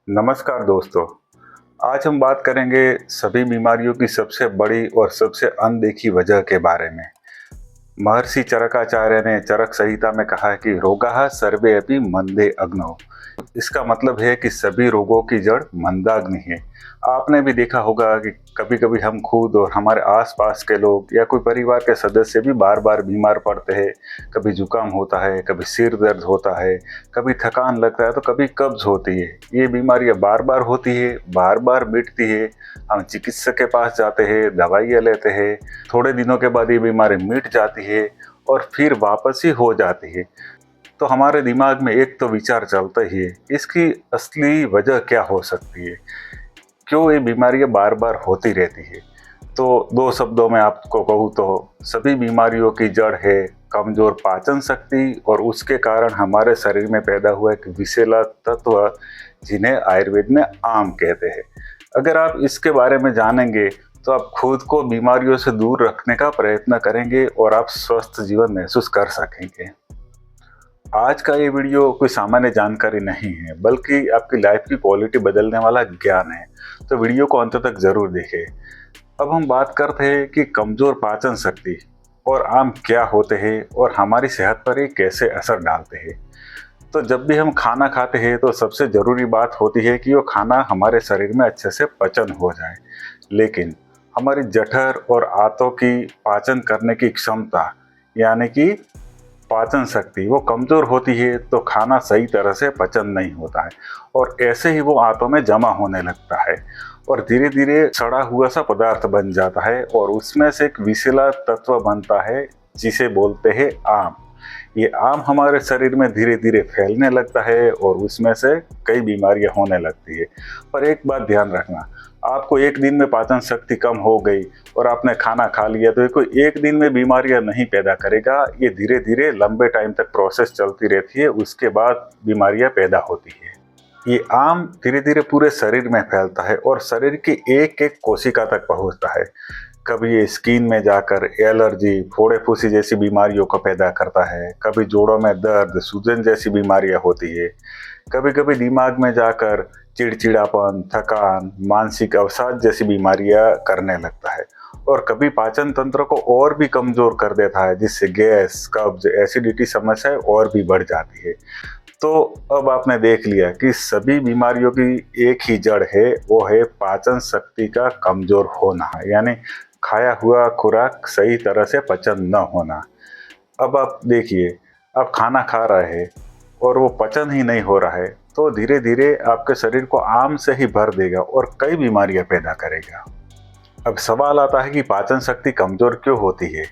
नमस्कार दोस्तों। आज हम बात करेंगे सभी बीमारियों की सबसे बड़ी और सबसे अनदेखी वजह के बारे में। महर्षि चरकाचार्य ने चरक संहिता में कहा है कि रोगाः सर्वे अपि मंदे अग्नौ। इसका मतलब है कि सभी रोगों की जड़ मंदाग्नि है। आपने भी देखा होगा कि कभी कभी हम खुद और हमारे आसपास के लोग या कोई परिवार के सदस्य भी बार बार बीमार पड़ते हैं। कभी जुकाम होता है, कभी सिर दर्द होता है, कभी थकान लगता है, तो कभी कब्ज होती है। ये बीमारियां बार बार होती है, बार बार मिटती है। हम चिकित्सक के पास जाते हैं, दवाइयाँ लेते हैं, थोड़े दिनों के बाद ये बीमारी मिट जाती है और फिर वापस ही हो जाती है। तो हमारे दिमाग में एक तो विचार चलता ही है, इसकी असली वजह क्या हो सकती है, क्यों ये बीमारियां बार बार होती रहती है। तो दो शब्दों में आपको कहूँ तो सभी बीमारियों की जड़ है कमजोर पाचन शक्ति और उसके कारण हमारे शरीर में पैदा हुआ एक विषैला तत्व जिन्हें आयुर्वेद में आम कहते हैं। अगर आप इसके बारे में जानेंगे तो आप खुद को बीमारियों से दूर रखने का प्रयत्न करेंगे और आप स्वस्थ जीवन महसूस कर सकेंगे। आज का ये वीडियो कोई सामान्य जानकारी नहीं है, बल्कि आपकी लाइफ की क्वालिटी बदलने वाला ज्ञान है। तो वीडियो को अंत तक जरूर देखें। अब हम बात करते हैं कि कमजोर पाचन शक्ति और आम क्या होते हैं और हमारी सेहत पर ये कैसे असर डालते हैं। तो जब भी हम खाना खाते हैं तो सबसे ज़रूरी बात होती है कि वो खाना हमारे शरीर में अच्छे से पचन हो जाए। लेकिन हमारी जठर और आंतों की पाचन करने की क्षमता यानी कि पाचन शक्ति वो कमज़ोर होती है तो खाना सही तरह से पचन नहीं होता है और ऐसे ही वो आंतों में जमा होने लगता है और धीरे धीरे सड़ा हुआ सा पदार्थ बन जाता है और उसमें से एक विषैला तत्व बनता है जिसे बोलते हैं आम। ये आम हमारे शरीर में धीरे धीरे फैलने लगता है और उसमें से कई बीमारियां होने लगती है। पर एक बात ध्यान रखना, आपको एक दिन में पाचन शक्ति कम हो गई और आपने खाना खा लिया तो ये कोई एक दिन में बीमारियां नहीं पैदा करेगा। ये धीरे धीरे लंबे टाइम तक प्रोसेस चलती रहती है, उसके बाद बीमारियां पैदा होती है। ये आम धीरे धीरे पूरे शरीर में फैलता है और शरीर की एक एक कोशिका तक पहुंचता है। कभी ये स्किन में जाकर एलर्जी, फोड़े फुंसी जैसी बीमारियों को पैदा करता है, कभी जोड़ों में दर्द, सूजन जैसी बीमारियां होती है, कभी कभी दिमाग में जाकर चिड़चिड़ापन, थकान, मानसिक अवसाद जैसी बीमारियां करने लगता है और कभी पाचन तंत्र को और भी कमजोर कर देता है जिससे गैस, कब्ज, एसिडिटी समस्याएं और भी बढ़ जाती है। तो अब आपने देख लिया कि सभी बीमारियों की एक ही जड़ है, वो है पाचन शक्ति का कमजोर होना, यानी खाया हुआ खुराक सही तरह से पचन न होना। अब आप देखिए, आप खाना खा रहे हैं और वो पचन ही नहीं हो रहा है तो धीरे धीरे आपके शरीर को आम से ही भर देगा और कई बीमारियां पैदा करेगा। अब सवाल आता है कि पाचन शक्ति कमजोर क्यों होती है।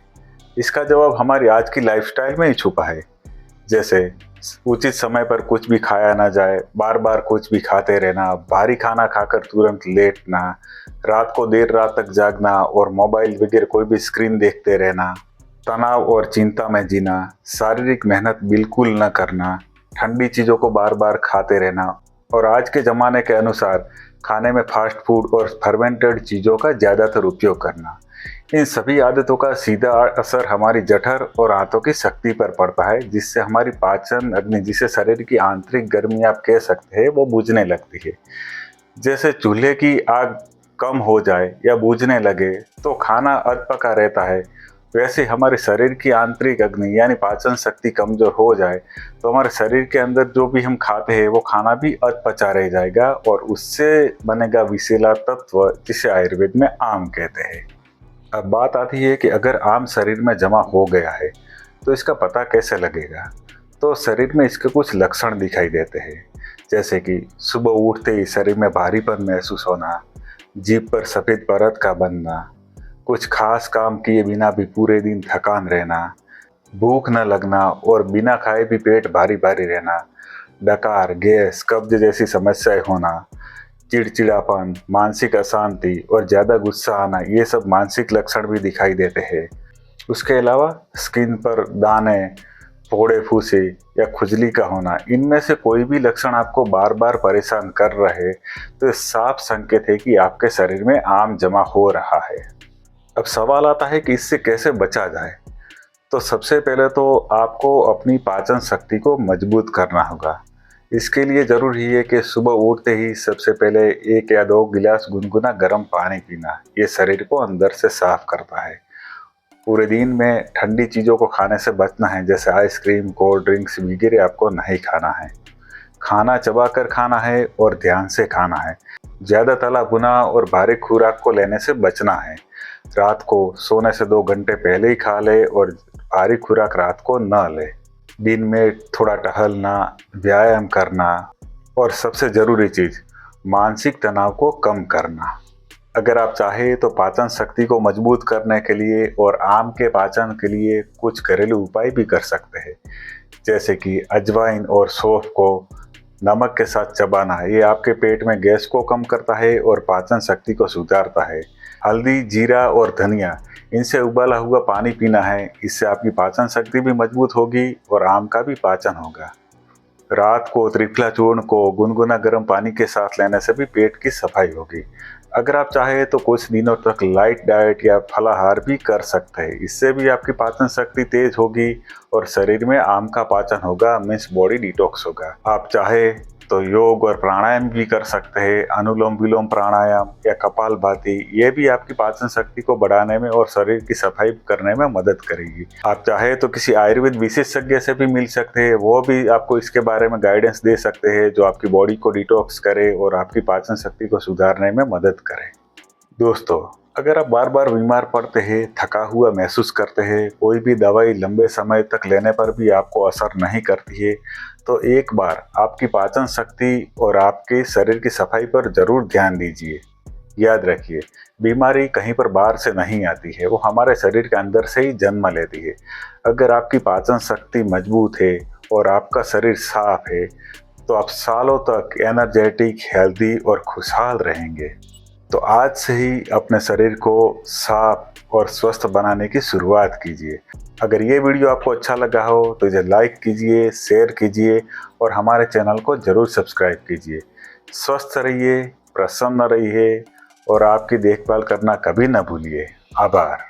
इसका जवाब हमारी आज की लाइफस्टाइल में ही छुपा है। जैसे उचित समय पर कुछ भी खाया ना जाए, बार बार कुछ भी खाते रहना, भारी खाना खाकर तुरंत लेटना, रात को देर रात तक जागना और मोबाइल वगैरह कोई भी स्क्रीन देखते रहना, तनाव और चिंता में जीना, शारीरिक मेहनत बिल्कुल न करना, ठंडी चीज़ों को बार बार खाते रहना और आज के ज़माने के अनुसार खाने में फास्ट फूड और फर्मेंटेड चीज़ों का ज़्यादातर उपयोग करना। इन सभी आदतों का सीधा असर हमारी जठर और आंतों की शक्ति पर पड़ता है, जिससे हमारी पाचन अग्नि, जिसे शरीर की आंतरिक गर्मी आप कह सकते हैं, वो बुझने लगती है। जैसे चूल्हे की आग कम हो जाए या बुझने लगे तो खाना अधपका रहता है, वैसे हमारे शरीर की आंतरिक अग्नि यानी पाचन शक्ति कमजोर हो जाए तो हमारे शरीर के अंदर जो भी हम खाते हैं वो खाना भी अधपचा रह जाएगा और उससे बनेगा विषैला तत्व जिसे आयुर्वेद में आम कहते हैं। अब बात आती है कि अगर आम शरीर में जमा हो गया है तो इसका पता कैसे लगेगा। तो शरीर में इसके कुछ लक्षण दिखाई देते हैं, जैसे कि सुबह उठते ही शरीर में भारीपन महसूस होना, जीभ पर सफ़ेद परत का बनना, कुछ खास काम किए बिना भी पूरे दिन थकान रहना, भूख न लगना और बिना खाए भी पेट भारी भारी रहना, डकार, गैस, कब्ज जैसी समस्याएं होना, चिड़चिड़ापन, मानसिक अशांति और ज़्यादा गुस्सा आना, ये सब मानसिक लक्षण भी दिखाई देते हैं। उसके अलावा स्किन पर दाने, फोड़े फुंसी या खुजली का होना, इनमें से कोई भी लक्षण आपको बार बार परेशान कर रहे तो ये साफ संकेत है कि आपके शरीर में आम जमा हो रहा है। अब सवाल आता है कि इससे कैसे बचा जाए। तो सबसे पहले तो आपको अपनी पाचन शक्ति को मजबूत करना होगा, इसके लिए ज़रूरी है कि सुबह उठते ही सबसे पहले 1 या 2 गिलास गुनगुना गर्म पानी पीना। ये शरीर को अंदर से साफ करता है। पूरे दिन में ठंडी चीज़ों को खाने से बचना है, जैसे आइसक्रीम, कोल्ड ड्रिंक्स वगैरह आपको नहीं खाना है। खाना चबाकर खाना है और ध्यान से खाना है। ज़्यादा तला भुना और भारी खुराक को लेने से बचना है। रात को सोने से 2 घंटे पहले ही खा ले और भारी खुराक रात को न ले। दिन में थोड़ा टहलना, व्यायाम करना और सबसे ज़रूरी चीज़ मानसिक तनाव को कम करना। अगर आप चाहें तो पाचन शक्ति को मजबूत करने के लिए और आम के पाचन के लिए कुछ घरेलू उपाय भी कर सकते हैं, जैसे कि अजवाइन और सौंफ को नमक के साथ चबाना। ये आपके पेट में गैस को कम करता है और पाचन शक्ति को सुधारता है। हल्दी, जीरा और धनिया, इनसे उबाला हुआ पानी पीना है। इससे आपकी पाचन शक्ति भी मजबूत होगी और आम का भी पाचन होगा। रात को त्रिफला चूर्ण को गुनगुना गर्म पानी के साथ लेने से भी पेट की सफाई होगी। अगर आप चाहें तो कुछ दिनों तक लाइट डाइट या फलाहार भी कर सकते हैं। इससे भी आपकी पाचन शक्ति तेज होगी और शरीर में आम का पाचन होगा, मीन्स बॉडी डिटॉक्स होगा। आप चाहे तो योग और प्राणायाम भी कर सकते हैं। अनुलोम विलोम प्राणायाम या कपालभाति, ये भी आपकी पाचन शक्ति को बढ़ाने में और शरीर की सफाई करने में मदद करेगी। आप चाहे तो किसी आयुर्वेद विशेषज्ञ से भी मिल सकते हैं, वो भी आपको इसके बारे में गाइडेंस दे सकते हैं, जो आपकी बॉडी को डिटॉक्स करे और आपकी पाचन शक्ति को सुधारने में मदद करे। दोस्तों, अगर आप बार बार बीमार पड़ते हैं, थका हुआ महसूस करते हैं, कोई भी दवाई लंबे समय तक लेने पर भी आपको असर नहीं करती है, तो एक बार आपकी पाचन शक्ति और आपके शरीर की सफाई पर ज़रूर ध्यान दीजिए। याद रखिए, बीमारी कहीं पर बाहर से नहीं आती है, वो हमारे शरीर के अंदर से ही जन्म लेती है। अगर आपकी पाचन शक्ति मजबूत है और आपका शरीर साफ है, तो आप सालों तक एनर्जेटिक, हेल्दी और खुशहाल रहेंगे। तो आज से ही अपने शरीर को साफ और स्वस्थ बनाने की शुरुआत कीजिए। अगर ये वीडियो आपको अच्छा लगा हो तो इसे लाइक कीजिए, शेयर कीजिए और हमारे चैनल को ज़रूर सब्सक्राइब कीजिए। स्वस्थ रहिए, प्रसन्न रहिए और आपकी देखभाल करना कभी न भूलिए। आभार।